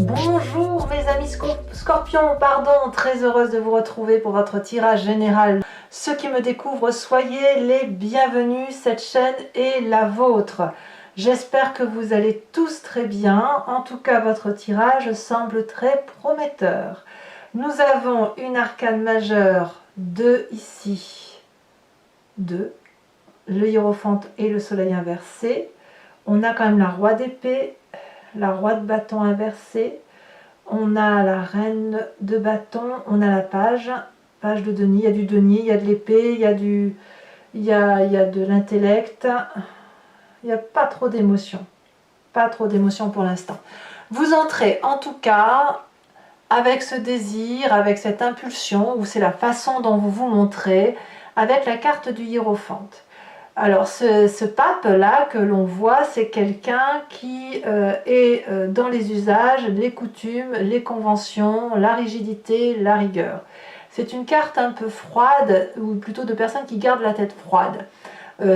Bonjour mes amis scorpions, pardon, très heureuse de vous retrouver pour votre tirage général. Ceux qui me découvrent, soyez les bienvenus, cette chaîne est la vôtre. J'espère que vous allez tous très bien, en tout cas votre tirage semble très prometteur. Nous avons une arcane majeure, 2 ici, 2, le hiérophante et le soleil inversé. On a quand même la roi d'épée, la roi de bâton inversée, on a la reine de bâton, on a la page de denier, il y a du denier, il y a de l'épée, il y a de l'intellect, il n'y a pas trop d'émotions, pour l'instant. Vous entrez en tout cas avec ce désir, avec cette impulsion, ou c'est la façon dont vous vous montrez, avec la carte du hiérophante. Alors ce pape-là que l'on voit, c'est quelqu'un qui est dans les usages, les coutumes, les conventions, la rigidité, la rigueur. C'est une carte un peu froide, ou plutôt de personnes qui gardent la tête froide.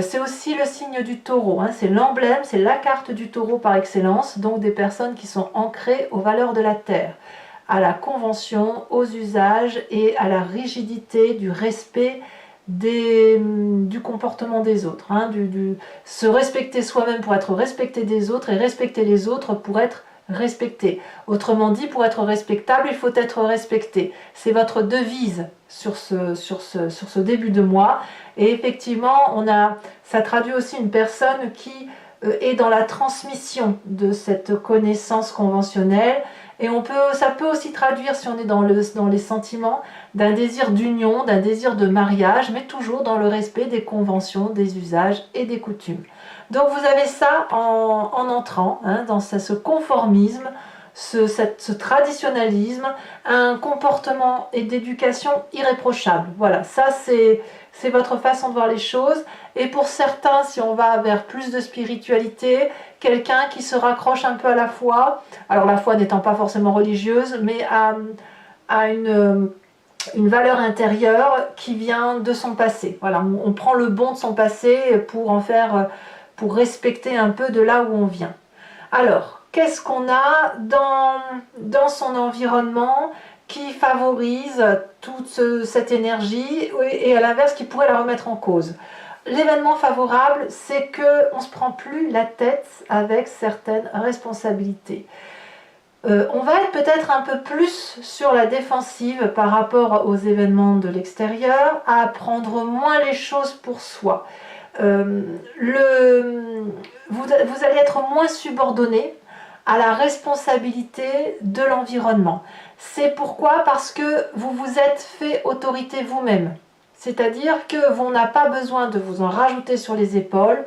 C'est aussi le signe du taureau, hein, c'est l'emblème, c'est la carte du taureau par excellence, donc des personnes qui sont ancrées aux valeurs de la terre, à la convention, aux usages et à la rigidité du respect du comportement des autres, hein, se respecter soi-même pour être respecté des autres et respecter les autres pour être respecté. Autrement dit, pour être respectable, il faut être respecté. C'est votre devise sur ce début de mois. Et effectivement, ça traduit aussi une personne qui est dans la transmission de cette connaissance conventionnelle. Et ça peut aussi traduire, si on est dans les sentiments, d'un désir d'union, d'un désir de mariage, mais toujours dans le respect des conventions, des usages et des coutumes. Donc vous avez ça en entrant, hein, dans ce conformisme, ce traditionnalisme, un comportement et d'éducation irréprochable. Voilà, ça c'est votre façon de voir les choses. Et pour certains, si on va vers plus de spiritualité, quelqu'un qui se raccroche un peu à la foi, alors la foi n'étant pas forcément religieuse, mais à une valeur intérieure qui vient de son passé. Voilà, on prend le bon de son passé pour respecter un peu de là où on vient. Alors, qu'est-ce qu'on a dans son environnement qui favorise toute cette énergie et à l'inverse qui pourrait la remettre en cause? L'événement favorable, c'est qu'on ne se prend plus la tête avec certaines responsabilités. On va être peut-être un peu plus sur la défensive par rapport aux événements de l'extérieur, à prendre moins les choses pour soi. Vous allez être moins subordonné à la responsabilité de l'environnement. C'est pourquoi? Parce que vous vous êtes fait autorité vous-même. C'est-à-dire que vous n'avez pas besoin de vous en rajouter sur les épaules,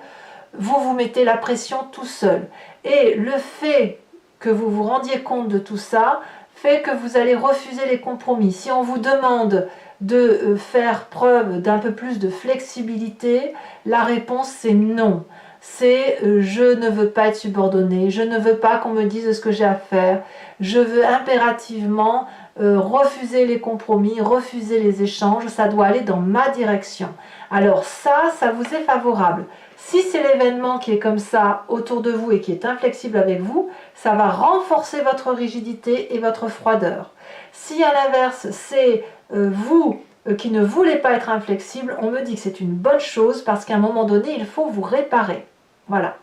vous vous mettez la pression tout seul. Et le fait que vous vous rendiez compte de tout ça fait que vous allez refuser les compromis. Si on vous demande de faire preuve d'un peu plus de flexibilité, la réponse c'est non. C'est je ne veux pas être subordonné, je ne veux pas qu'on me dise ce que j'ai à faire, je veux impérativement refuser les compromis, refuser les échanges, ça doit aller dans ma direction. Alors ça vous est favorable. Si c'est l'événement qui est comme ça autour de vous et qui est inflexible avec vous, ça va renforcer votre rigidité et votre froideur. Si à l'inverse, c'est vous qui ne voulez pas être inflexible, on me dit que c'est une bonne chose parce qu'à un moment donné, il faut vous réparer. Voilà.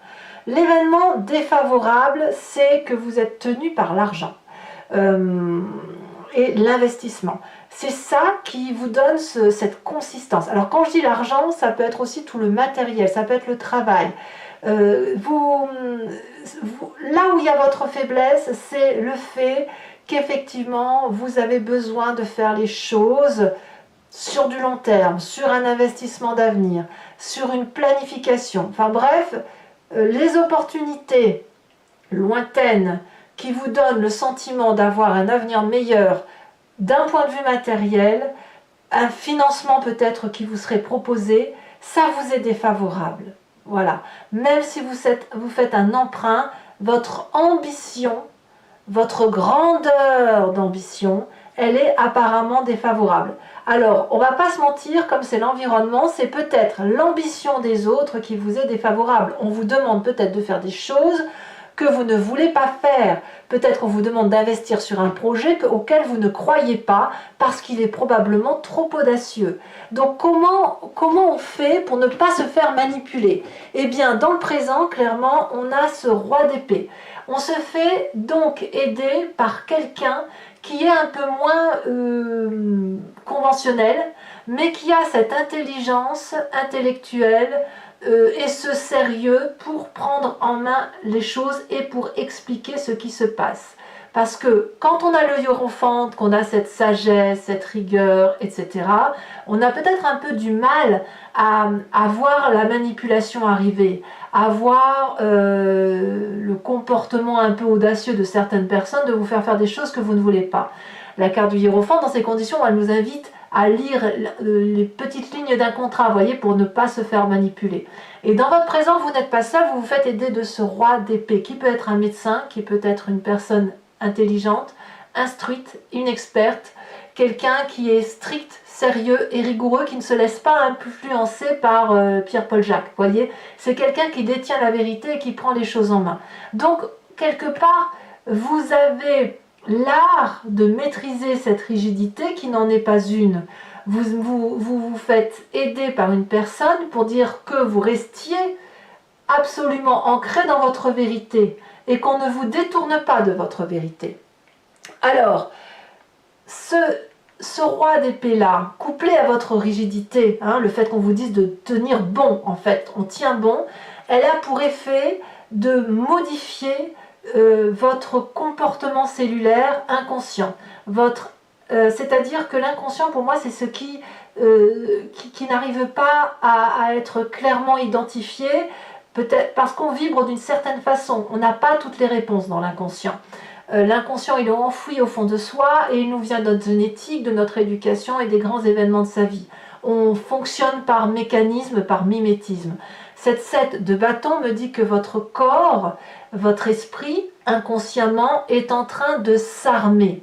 L'événement défavorable, c'est que vous êtes tenu par l'argent et l'investissement. C'est ça qui vous donne cette consistance. Alors quand je dis l'argent, ça peut être aussi tout le matériel, ça peut être le travail. Là où il y a votre faiblesse, c'est le fait qu'effectivement vous avez besoin de faire les choses sur du long terme, sur un investissement d'avenir, sur une planification. Enfin bref, les opportunités lointaines qui vous donnent le sentiment d'avoir un avenir meilleur d'un point de vue matériel, un financement peut-être qui vous serait proposé, ça vous est défavorable. Voilà. Même si vous faites un emprunt, votre ambition, votre grandeur d'ambition, elle est apparemment défavorable. Alors, on ne va pas se mentir, comme c'est l'environnement, c'est peut-être l'ambition des autres qui vous est défavorable. On vous demande peut-être de faire des choses que vous ne voulez pas faire, Peut-être qu'on vous demande d'investir sur un projet auquel vous ne croyez pas parce qu'il est probablement trop audacieux. Donc comment on fait pour ne pas se faire manipuler? Eh bien, dans le présent, clairement, on a ce roi d'épée. On se fait donc aider par quelqu'un qui est un peu moins conventionnel, mais qui a cette intelligence intellectuelle et ce sérieux pour prendre en main les choses et pour expliquer ce qui se passe. Parce que quand on a le hiérophant, qu'on a cette sagesse, cette rigueur, etc., on a peut-être un peu du mal à voir la manipulation arriver, à voir le comportement un peu audacieux de certaines personnes de vous faire des choses que vous ne voulez pas. La carte du hiérophant, dans ces conditions, elle nous invite à lire les petites lignes d'un contrat, vous voyez, pour ne pas se faire manipuler. Et dans votre présent, vous n'êtes pas seul, vous vous faites aider de ce roi d'épée, qui peut être un médecin, qui peut être une personne intelligente, instruite, une experte, quelqu'un qui est strict, sérieux et rigoureux, qui ne se laisse pas influencer par Pierre-Paul Jacques, vous voyez. C'est quelqu'un qui détient la vérité et qui prend les choses en main. Donc, quelque part, vous avez l'art de maîtriser cette rigidité qui n'en est pas une. Vous faites aider par une personne pour dire que vous restiez absolument ancré dans votre vérité et qu'on ne vous détourne pas de votre vérité. Alors, ce roi d'épée là, couplé à votre rigidité, le fait qu'on vous dise de tenir bon, en fait, on tient bon, elle a pour effet de modifier votre comportement cellulaire inconscient. C'est-à-dire que l'inconscient, pour moi, c'est ce qui n'arrive pas à être clairement identifié, peut-être parce qu'on vibre d'une certaine façon. On n'a pas toutes les réponses dans l'inconscient. L'inconscient, il est enfoui au fond de soi et il nous vient de notre génétique, de notre éducation et des grands événements de sa vie. On fonctionne par mécanisme, par mimétisme. Cette 7 de bâton me dit que votre corps, votre esprit, inconsciemment, est en train de s'armer,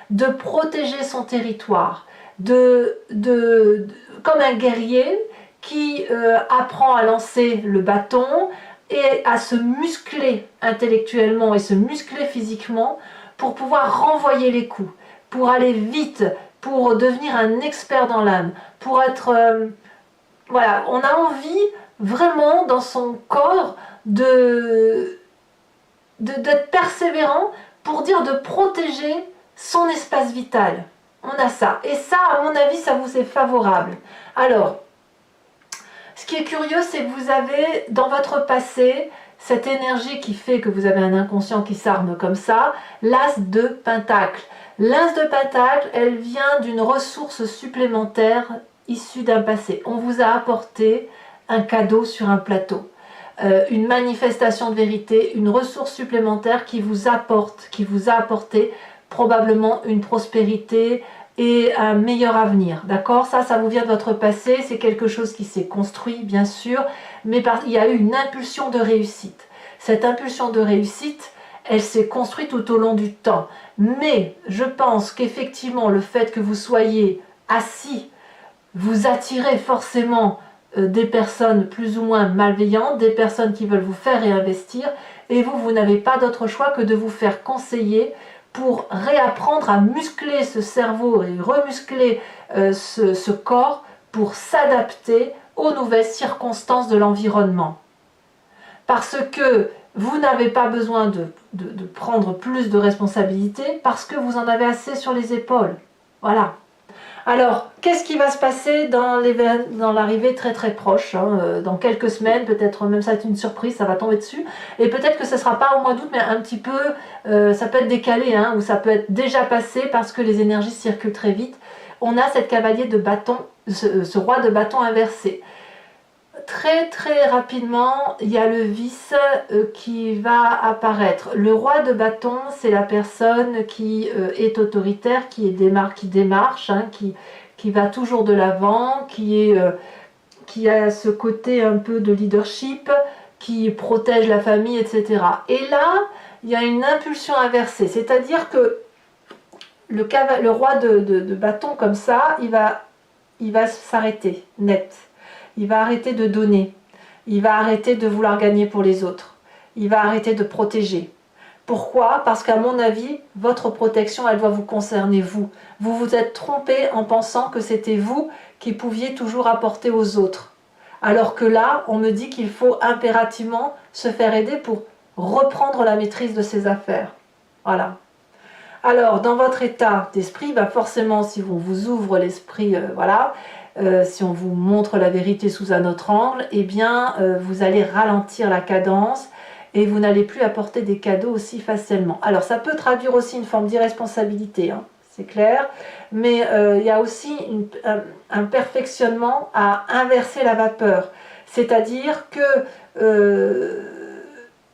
de protéger son territoire, comme un guerrier qui apprend à lancer le bâton et à se muscler intellectuellement et se muscler physiquement pour pouvoir renvoyer les coups, pour aller vite, pour devenir un expert dans l'âme, pour être... voilà, on a envie vraiment dans son corps d'être persévérant pour dire de protéger son espace vital. On a ça. Et ça, à mon avis, ça vous est favorable. Alors, ce qui est curieux, c'est que vous avez dans votre passé cette énergie qui fait que vous avez un inconscient qui s'arme comme ça, l'as de pentacle. L'as de pentacle, elle vient d'une ressource supplémentaire issue d'un passé. On vous a apporté un cadeau sur un plateau, une manifestation de vérité, une ressource supplémentaire qui vous a apporté probablement une prospérité et un meilleur avenir, d'accord? Ça vous vient de votre passé, c'est quelque chose qui s'est construit, bien sûr, mais il y a eu une impulsion de réussite. Cette impulsion de réussite, elle s'est construite tout au long du temps. Mais je pense qu'effectivement, le fait que vous soyez assis, vous attirez forcément des personnes plus ou moins malveillantes, des personnes qui veulent vous faire réinvestir, et vous n'avez pas d'autre choix que de vous faire conseiller pour réapprendre à muscler ce cerveau et remuscler ce corps pour s'adapter aux nouvelles circonstances de l'environnement. Parce que vous n'avez pas besoin de prendre plus de responsabilités parce que vous en avez assez sur les épaules. Voilà. Alors, qu'est-ce qui va se passer dans l'arrivée très très proche, dans quelques semaines, peut-être même ça va être une surprise, ça va tomber dessus, et peut-être que ce ne sera pas au mois d'août, mais un petit peu, ça peut être décalé, ou ça peut être déjà passé parce que les énergies circulent très vite. On a cette cavalier de bâton, ce roi de bâton inversé. Très très rapidement, il y a le vice qui va apparaître. Le roi de bâton, c'est la personne qui est autoritaire, qui démarche, qui va toujours de l'avant, qui a ce côté un peu de leadership, qui protège la famille, etc. Et là, il y a une impulsion inversée, c'est-à-dire que le roi de bâton comme ça, il va s'arrêter net. Il va arrêter de donner, il va arrêter de vouloir gagner pour les autres, il va arrêter de protéger. Pourquoi? Parce qu'à mon avis, votre protection, elle doit vous concerner vous. Vous vous êtes trompé en pensant que c'était vous qui pouviez toujours apporter aux autres. Alors que là, on me dit qu'il faut impérativement se faire aider pour reprendre la maîtrise de ses affaires. Voilà. Alors, dans votre état d'esprit, bah forcément, si on vous ouvre l'esprit, voilà, si on vous montre la vérité sous un autre angle, eh bien, vous allez ralentir la cadence et vous n'allez plus apporter des cadeaux aussi facilement. Alors, ça peut traduire aussi une forme d'irresponsabilité, hein, c'est clair, mais il y a aussi un perfectionnement à inverser la vapeur. C'est-à-dire que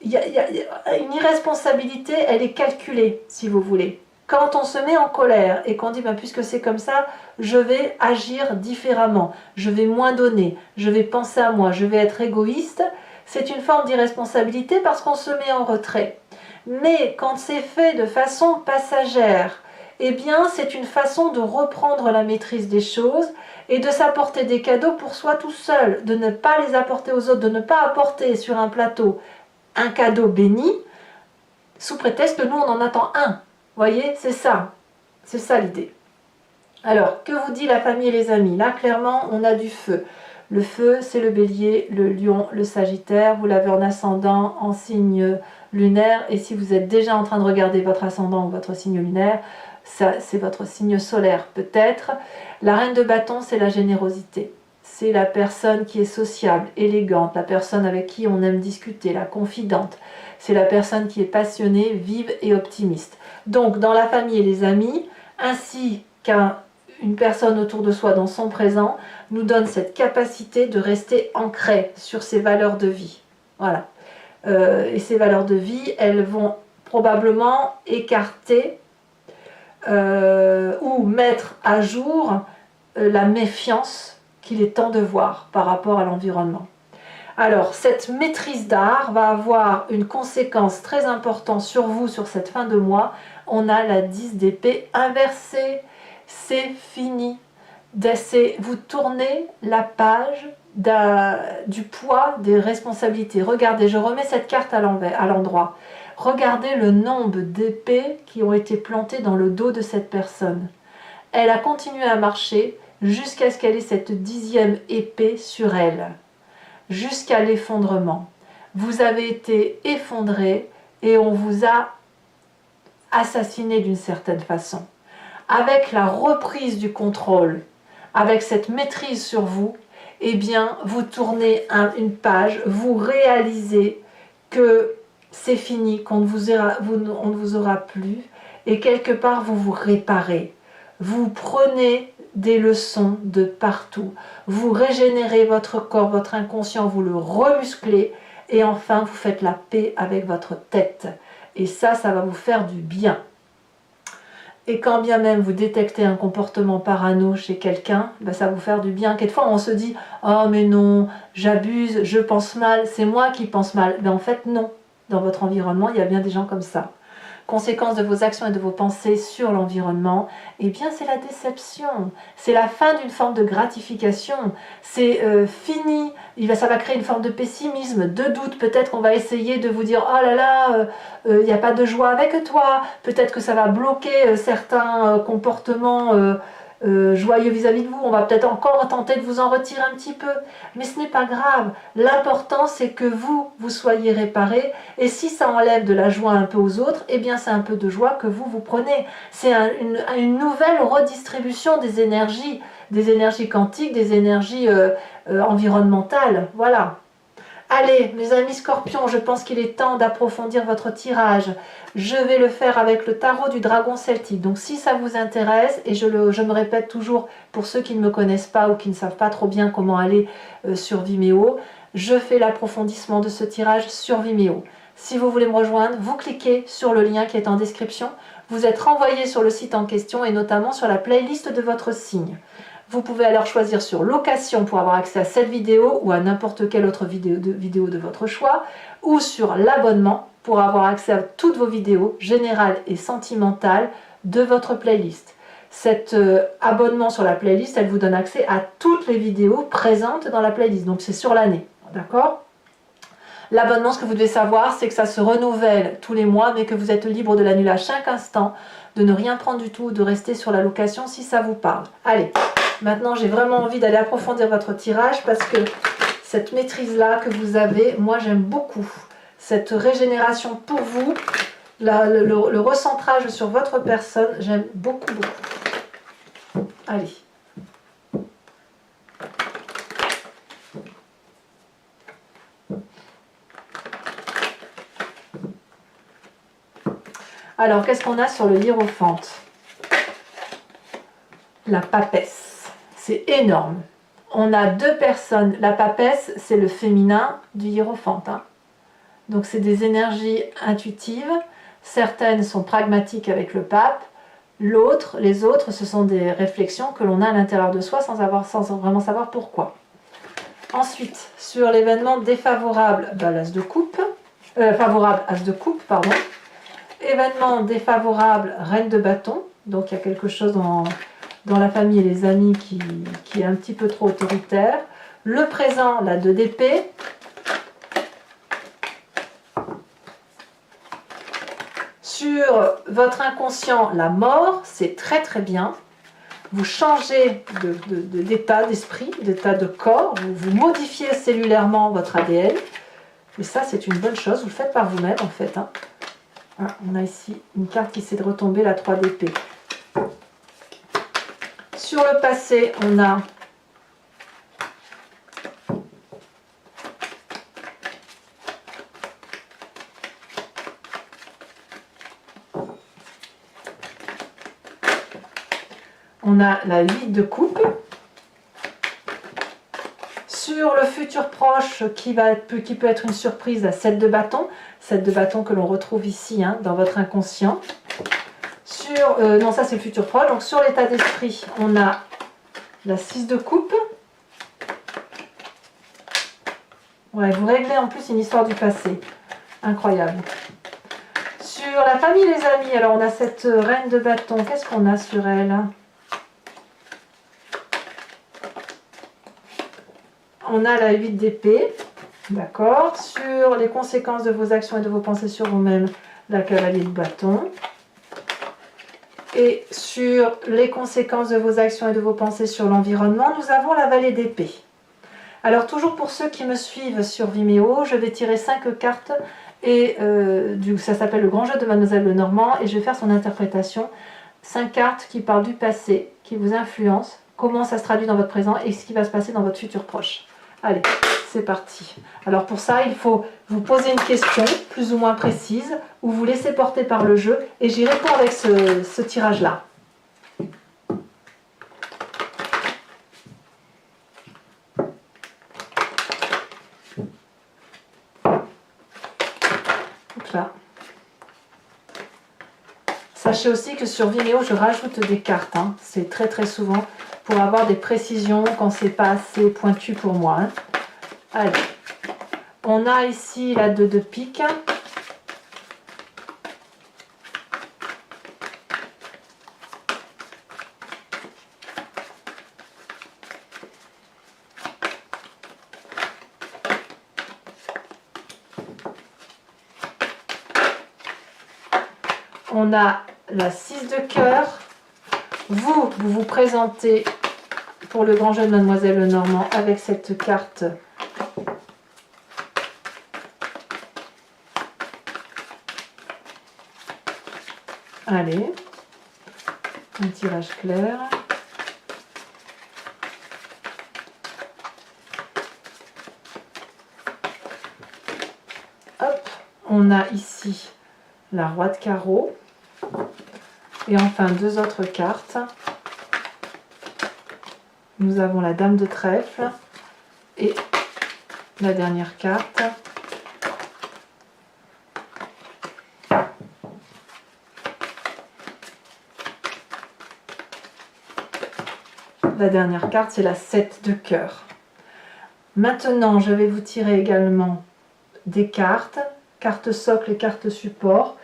une irresponsabilité, elle est calculée, si vous voulez. Quand on se met en colère et qu'on dit ben, puisque c'est comme ça, je vais agir différemment, je vais moins donner, je vais penser à moi, je vais être égoïste, c'est une forme d'irresponsabilité parce qu'on se met en retrait. Mais quand c'est fait de façon passagère, eh bien c'est une façon de reprendre la maîtrise des choses et de s'apporter des cadeaux pour soi tout seul, de ne pas les apporter aux autres, de ne pas apporter sur un plateau un cadeau béni, sous prétexte que nous on en attend un. Vous voyez, c'est ça l'idée. Alors, que vous dit la famille et les amis? Là, clairement, on a du feu. Le feu, c'est le bélier, le lion, le sagittaire. Vous l'avez en ascendant, en signe lunaire. Et si vous êtes déjà en train de regarder votre ascendant ou votre signe lunaire, ça, c'est votre signe solaire peut-être. La reine de bâton, c'est la générosité. C'est la personne qui est sociable, élégante, la personne avec qui on aime discuter, la confidente. C'est la personne qui est passionnée, vive et optimiste. Donc, dans la famille et les amis, ainsi qu'une personne autour de soi dans son présent, nous donne cette capacité de rester ancré sur ses valeurs de vie. Voilà. Et ces valeurs de vie, elles vont probablement écarter ou mettre à jour la méfiance qu'il est temps de voir par rapport à l'environnement. Alors, cette maîtrise d'art va avoir une conséquence très importante sur vous, sur cette fin de mois. On a la 10 d'épée inversée. C'est fini. Vous tournez la page du poids des responsabilités. Regardez, je remets cette carte à l'endroit. Regardez le nombre d'épées qui ont été plantées dans le dos de cette personne. Elle a continué à marcher jusqu'à ce qu'elle ait cette 10e épée sur elle. Jusqu'à l'effondrement. Vous avez été effondré et on vous a assassiné d'une certaine façon. Avec la reprise du contrôle, avec cette maîtrise sur vous, eh bien, vous tournez une page, vous réalisez que c'est fini, qu'on ne on ne vous aura plus, et quelque part, vous vous réparez. Vous prenez des leçons de partout. Vous régénérez votre corps, votre inconscient, vous le remusclez, et enfin, vous faites la paix avec votre tête. Et ça va vous faire du bien. Et quand bien même vous détectez un comportement parano chez quelqu'un, ben ça va vous faire du bien. Quelquefois on se dit « Oh mais non, j'abuse, je pense mal, c'est moi qui pense mal ». Ben en fait non, dans votre environnement il y a bien des gens comme ça. Conséquence de vos actions et de vos pensées sur l'environnement, eh bien c'est la déception, c'est la fin d'une forme de gratification, c'est fini, ça va créer une forme de pessimisme, de doute, peut-être qu'on va essayer de vous dire « Oh là là, il n'y a pas de joie avec toi », peut-être que ça va bloquer certains comportements joyeux vis-à-vis de vous, on va peut-être encore tenter de vous en retirer un petit peu, mais ce n'est pas grave, l'important c'est que vous soyez réparés, et si ça enlève de la joie un peu aux autres, eh bien c'est un peu de joie que vous prenez, c'est une nouvelle redistribution des énergies quantiques, des énergies environnementales, voilà. Allez, mes amis scorpions, je pense qu'il est temps d'approfondir votre tirage. Je vais le faire avec le tarot du dragon celtique. Donc si ça vous intéresse, et je me répète toujours pour ceux qui ne me connaissent pas ou qui ne savent pas trop bien comment aller sur Vimeo, je fais l'approfondissement de ce tirage sur Vimeo. Si vous voulez me rejoindre, vous cliquez sur le lien qui est en description. Vous êtes renvoyé sur le site en question et notamment sur la playlist de votre signe. Vous pouvez alors choisir sur location pour avoir accès à cette vidéo ou à n'importe quelle autre vidéo de votre choix, ou sur l'abonnement pour avoir accès à toutes vos vidéos générales et sentimentales de votre playlist. Cet abonnement sur la playlist, elle vous donne accès à toutes les vidéos présentes dans la playlist, donc c'est sur l'année, d'accord ? L'abonnement, ce que vous devez savoir, c'est que ça se renouvelle tous les mois, mais que vous êtes libre de l'annuler à chaque instant, de ne rien prendre du tout, de rester sur la location si ça vous parle. Allez, maintenant j'ai vraiment envie d'aller approfondir votre tirage parce que cette maîtrise-là que vous avez, moi j'aime beaucoup. Cette régénération pour vous, le recentrage sur votre personne, j'aime beaucoup, beaucoup. Allez. Alors, qu'est-ce qu'on a sur le hiérophante? La papesse. C'est énorme. On a deux personnes. La papesse, c'est le féminin du hiérophante. Hein. Donc, c'est des énergies intuitives. Certaines sont pragmatiques avec le pape. L'autre, les autres, ce sont des réflexions que l'on a à l'intérieur de soi sans vraiment savoir pourquoi. Ensuite, sur l'événement défavorable, l'as de coupe. Favorable, as de coupe, pardon. Événement défavorable, reine de bâton. Donc il y a quelque chose dans la famille et les amis qui est un petit peu trop autoritaire. Le présent, la 2 d'épée. Sur votre inconscient, la mort, c'est très très bien. Vous changez d'état d'esprit, d'état de corps. Vous modifiez cellulairement votre ADN. Et ça, c'est une bonne chose. Vous le faites par vous-même en fait. Hein. On a ici une carte qui s'est retombée, la 3 d'épée. Sur le passé, on a la 8 de coupe. Sur le futur proche, qui peut être une surprise, la 7 de bâton. 7 de bâton que l'on retrouve ici, hein, dans votre inconscient. Non, ça c'est le futur proche. Donc sur l'état d'esprit, on a la 6 de coupe. Ouais, vous réglez en plus une histoire du passé. Incroyable. Sur la famille, les amis, alors on a cette reine de bâton. Qu'est-ce qu'on a sur elle? On a la 8 d'épée. D'accord. Sur les conséquences de vos actions et de vos pensées sur vous-même, la cavalier de bâton. Et sur les conséquences de vos actions et de vos pensées sur l'environnement, nous avons la vallée d'épée. Alors toujours pour ceux qui me suivent sur Vimeo, je vais tirer 5 cartes et ça s'appelle le grand jeu de Mademoiselle Lenormand et je vais faire son interprétation. 5 cartes qui parlent du passé, qui vous influencent, comment ça se traduit dans votre présent et ce qui va se passer dans votre futur proche. Allez, c'est parti. Alors pour ça, il faut vous poser une question plus ou moins précise ou vous laisser porter par le jeu et j'y réponds avec ce tirage-là. Donc là. Sachez aussi que sur Vimeo, je rajoute des cartes. Hein. C'est très très souvent pour avoir des précisions quand c'est pas assez pointu pour moi. Hein. Allez. On a ici la 2 de pique. On a la 6 de cœur. Vous vous présentez pour le grand jeu de Mademoiselle Lenormand avec cette carte. Allez, un tirage clair. Hop, on a ici la roi de carreau. Et enfin, 2 autres cartes. Nous avons la dame de trèfle et la dernière carte. La dernière carte, c'est la 7 de cœur. Maintenant, je vais vous tirer également des cartes, carte socle et carte support,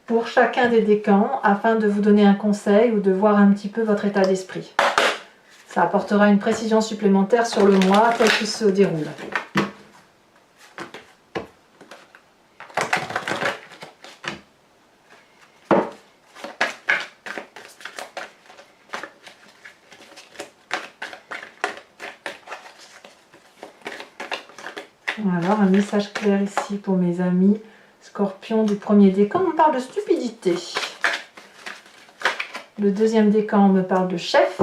pour chacun des décans, afin de vous donner un conseil ou de voir un petit peu votre état d'esprit. Ça apportera une précision supplémentaire sur le mois tel qu'il se déroule. Alors, un message clair ici pour mes amis Scorpion du premier décan. On parle de stupidité. Le deuxième décan, on me parle de chef.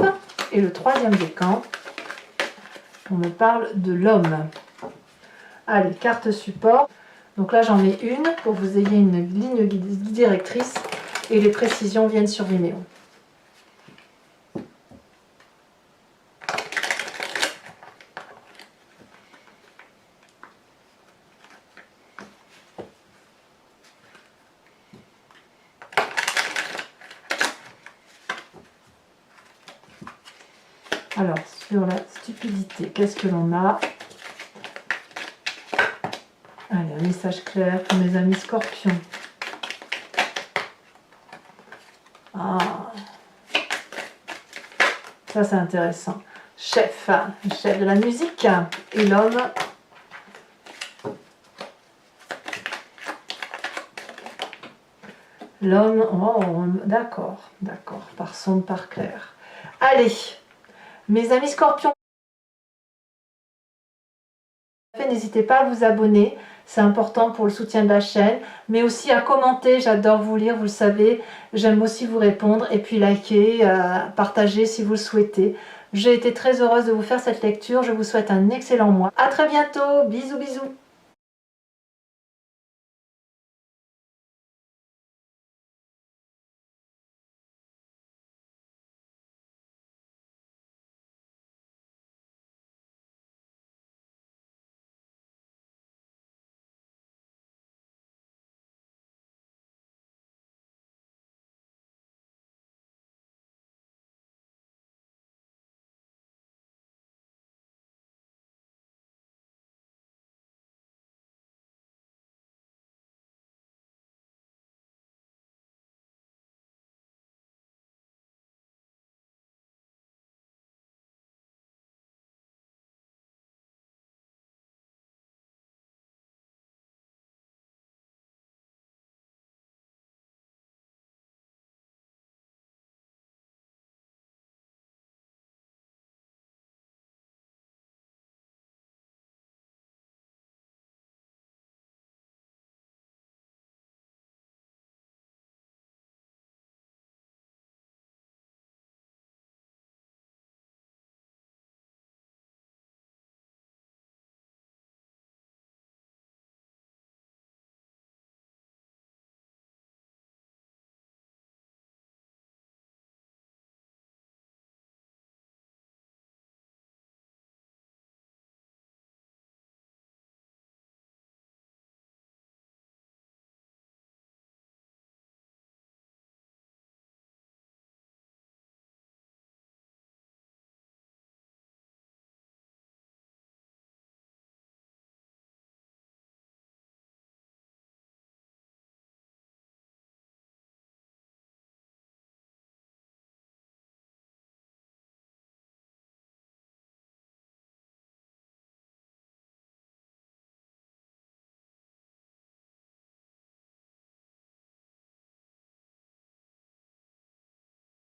Et le troisième décan, on me parle de l'homme. Allez, carte support. Donc là, j'en mets une pour que vous ayez une ligne directrice. Et les précisions viennent sur Vimeo. Alors, sur la stupidité, qu'est-ce que l'on a? Allez, un message clair pour mes amis Scorpions. Ah, ça c'est intéressant. Chef, chef de la musique. Et l'homme. L'homme, oh, d'accord, par sombre, par clair. Allez, mes amis Scorpions, n'hésitez pas à vous abonner, c'est important pour le soutien de la chaîne, mais aussi à commenter, j'adore vous lire, vous le savez, j'aime aussi vous répondre, et puis liker, partager si vous le souhaitez. J'ai été très heureuse de vous faire cette lecture, je vous souhaite un excellent mois. À très bientôt, bisous bisous.